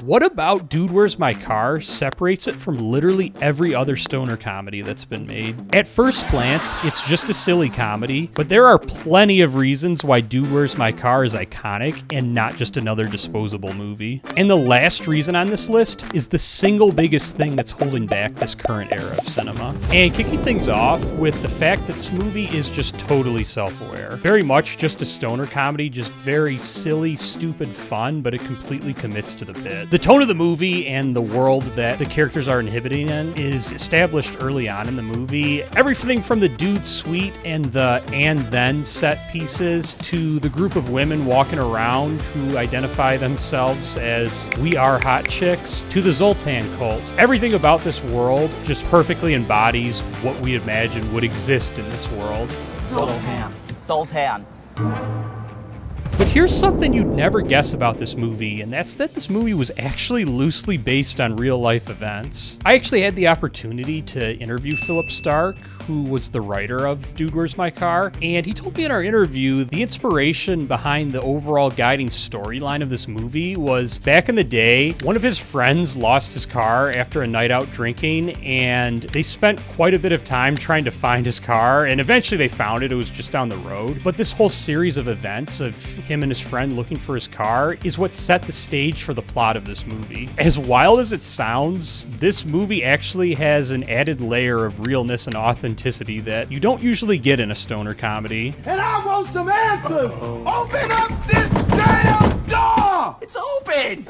What about Dude, Where's My Car separates it from literally every other stoner comedy that's been made? At first glance, it's just a silly comedy, but there are plenty of reasons why Dude, Where's My Car is iconic and not just another disposable movie. And the last reason on this list is the single biggest thing that's holding back this current era of cinema. And kicking things off with the fact that this movie is just totally self-aware. Very much just a stoner comedy, just very silly, stupid fun, but it completely commits to the bit. The tone of the movie and the world that the characters are inhabiting in is established early on in the movie. Everything from the dude suite and the and then set pieces to the group of women walking around who identify themselves as we are hot chicks to the Zoltan cult. Everything about this world just perfectly embodies what we imagine would exist in this world. Zoltan. But here's something you'd never guess about this movie, and that's that this movie was actually loosely based on real-life events. I actually had the opportunity to interview Philip Stark, who was the writer of Dude, Where's My Car? And he told me in our interview the inspiration behind the overall guiding storyline of this movie was back in the day, one of his friends lost his car after a night out drinking, and they spent quite a bit of time trying to find his car, and eventually they found it. It was just down the road. But this whole series of events of him and his friend looking for his car is what set the stage for the plot of this movie. As wild as it sounds, this movie actually has an added layer of realness and authenticity that you don't usually get in a stoner comedy. And I want some answers! Open up this damn door! It's open!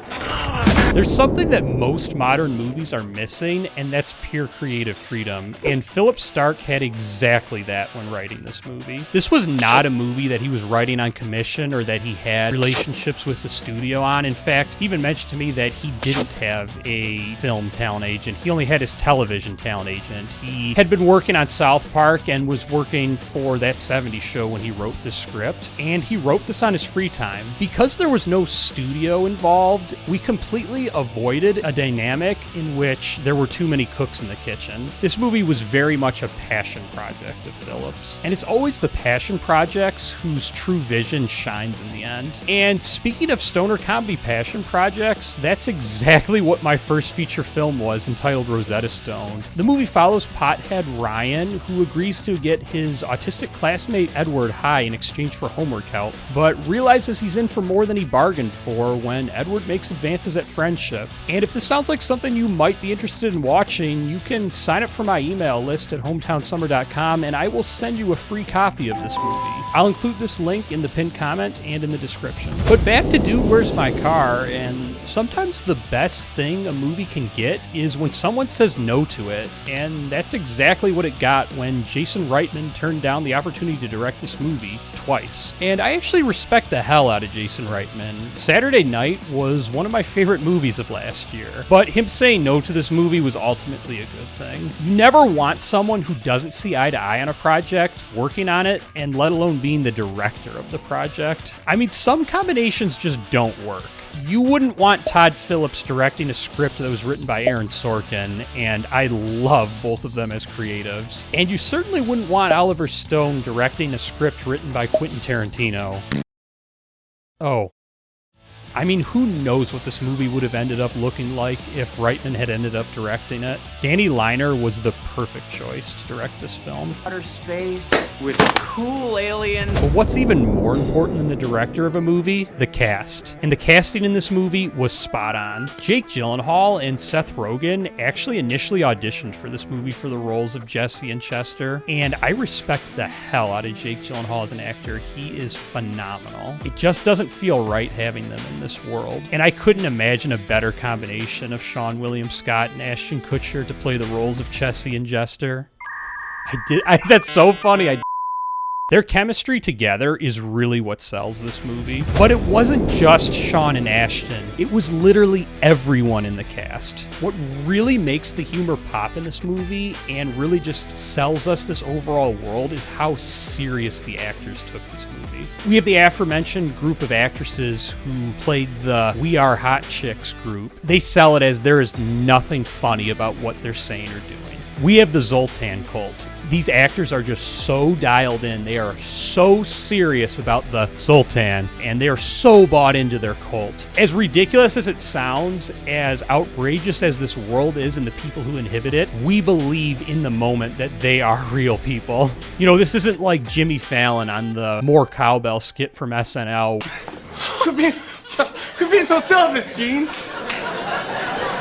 There's something that most modern movies are missing, and that's pure creative freedom. And Philip Stark had exactly that when writing this movie. This was not a movie that he was writing on commission or that he had relationships with the studio on. In fact, he even mentioned to me that he didn't have a film talent agent. He only had his television talent agent. He had been working on South Park and was working for That 70s Show when he wrote this script. And he wrote this on his free time. Because there was no studio involved, we completely avoided a dynamic in which there were too many cooks in the kitchen. This movie was very much a passion project of Philip's. And it's always the passion projects whose true vision shines in the end. And speaking of stoner comedy passion projects, that's exactly what my first feature film was, entitled Rosetta Stone. The movie follows pothead Ryan, who agrees to get his autistic classmate Edward high in exchange for homework help, but realizes he's in for more than he bargained for when Edward makes advances at friendship. And if this sounds like something you might be interested in watching, you can sign up for my email list at hometownsummer.com and I will send you a free copy of this movie. I'll include this link in the pinned comment and in the description. But back to Dude, Where's My Car? And sometimes the best thing a movie can get is when someone says no to it, and that's exactly what it got when Jason Reitman turned down the opportunity to direct this movie twice. And I actually respect the hell out of Jason Reitman. Saturday Night was one of my favorite movies of last year, but him saying no to this movie was ultimately a good thing. You never want someone who doesn't see eye to eye on a project working on it, and let alone being the director of the project. I mean, some combinations just don't work. You wouldn't want Todd Phillips directing a script that was written by Aaron Sorkin, and I love both of them as creatives. And you certainly wouldn't want Oliver Stone directing a script written by Quentin Tarantino. Oh. I mean, who knows what this movie would have ended up looking like if Reitman had ended up directing it. Danny Liner was the perfect choice to direct this film. Outer space with cool aliens. But what's even more important than the director of a movie? The cast. And the casting in this movie was spot on. Jake Gyllenhaal and Seth Rogen actually initially auditioned for this movie for the roles of Jesse and Chester, and I respect the hell out of Jake Gyllenhaal as an actor. He is phenomenal. It just doesn't feel right having them in this world. And I couldn't imagine a better combination of Seann William Scott and Ashton Kutcher to play the roles of Chessie and Jester. That's so funny. Their chemistry together is really what sells this movie. But it wasn't just Seann and Ashton. It was literally everyone in the cast. What really makes the humor pop in this movie and really just sells us this overall world is how serious the actors took this movie. We have the aforementioned group of actresses who played the We Are Hot Chicks group. They sell it as there is nothing funny about what they're saying or doing. We have the Zoltan cult. These actors are just so dialed in. They are so serious about the Zoltan, and they are so bought into their cult. As ridiculous as it sounds, as outrageous as this world is and the people who inhabit it, we believe in the moment that they are real people. You know, this isn't like Jimmy Fallon on the More Cowbell skit from SNL. Quit being so selfish, Gene.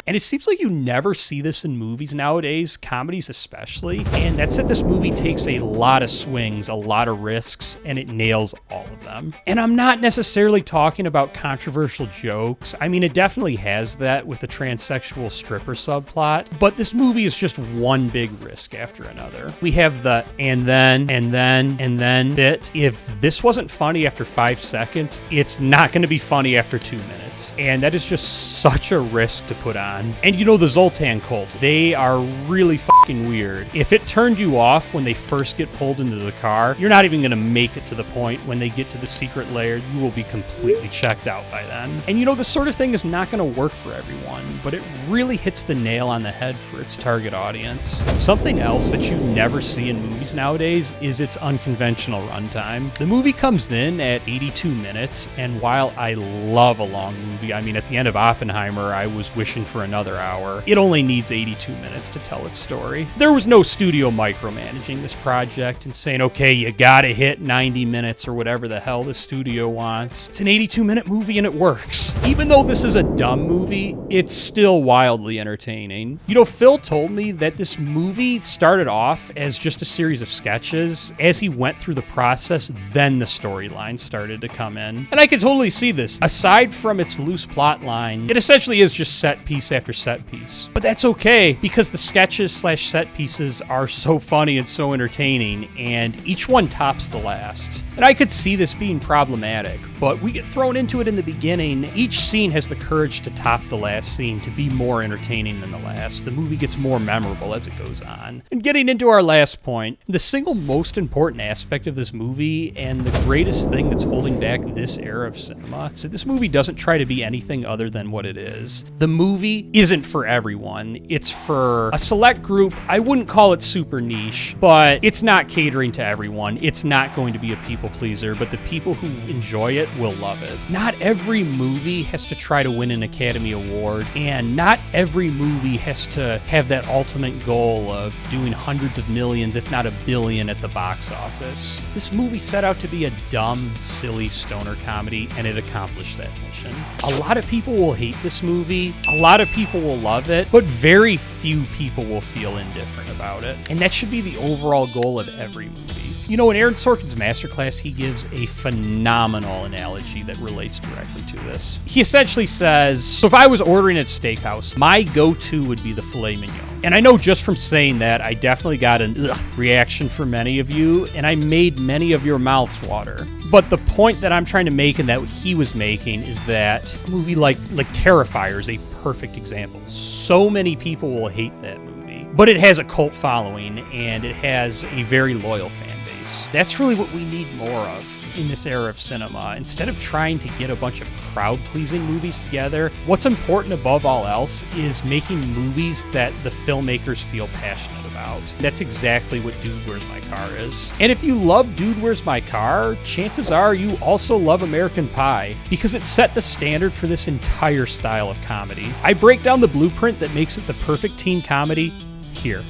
And it seems like you never see this in movies nowadays, comedies especially, and that's that this movie takes a lot of swings, a lot of risks, and it nails all of them. And I'm not necessarily talking about controversial jokes. I mean, it definitely has that with the transsexual stripper subplot, but this movie is just one big risk after another. We have the and then bit. If this wasn't funny after 5 seconds, it's not going to be funny after 2 minutes. And that is just such a risk to put on. And you know, the Zoltan cult, they are really fucking weird. If it turned you off when they first get pulled into the car, you're not even gonna make it to the point when they get to the secret lair. You will be completely checked out by then. And you know, this sort of thing is not gonna work for everyone, but it really hits the nail on the head for its target audience. Something else that you never see in movies nowadays is its unconventional runtime. The movie comes in at 82 minutes, and while I love a long movie, I mean, at the end of Oppenheimer, I was wishing for another hour. It only needs 82 minutes to tell its story. There was no studio micromanaging this project and saying, okay, you gotta hit 90 minutes or whatever the hell the studio wants. It's an 82-minute movie and it works. Even though this is a dumb movie, it's still wildly entertaining. You know, Phil told me that this movie started off as just a series of sketches. As he went through the process, then the storyline started to come in. And I can totally see this. Aside from its loose plot line, it essentially is just set piece after set piece. But that's okay, because the sketches / set pieces are so funny and so entertaining, and each one tops the last. And I could see this being problematic, but we get thrown into it in the beginning. Each scene has the courage to top the last scene, to be more entertaining than the last. The movie gets more memorable as it goes on. And getting into our last point, the single most important aspect of this movie, and the greatest thing that's holding back this era of cinema, is that this movie doesn't try to be anything other than what it is. The movie isn't for everyone. It's for a select group. I wouldn't call it super niche, but it's not catering to everyone. It's not going to be a people pleaser, but the people who enjoy it will love it. Not every movie has to try to win an Academy Award, and not every movie has to have that ultimate goal of doing hundreds of millions, if not $1 billion at the box office. This movie set out to be a dumb, silly stoner comedy, and it accomplished that mission. A lot of people will hate this movie. A lot of people will love it, but very few people will feel indifferent about it. And that should be the overall goal of every movie. You know, in Aaron Sorkin's masterclass, he gives a phenomenal analogy that relates directly to this. He essentially says, so if I was ordering at a steakhouse, my go-to would be the filet mignon. And I know just from saying that, I definitely got an reaction from many of you, and I made many of your mouths water. But the point that I'm trying to make and that he was making is that a movie like Terrifier is a perfect example. So many people will hate that movie, but it has a cult following and it has a very loyal fan base. That's really what we need more of in this era of cinema. Instead of trying to get a bunch of crowd-pleasing movies together, what's important above all else is making movies that the filmmakers feel passionate about. That's exactly what Dude, Where's My Car is. And if you love Dude, Where's My Car, chances are you also love American Pie, because it set the standard for this entire style of comedy. I break down the blueprint that makes it the perfect teen comedy here.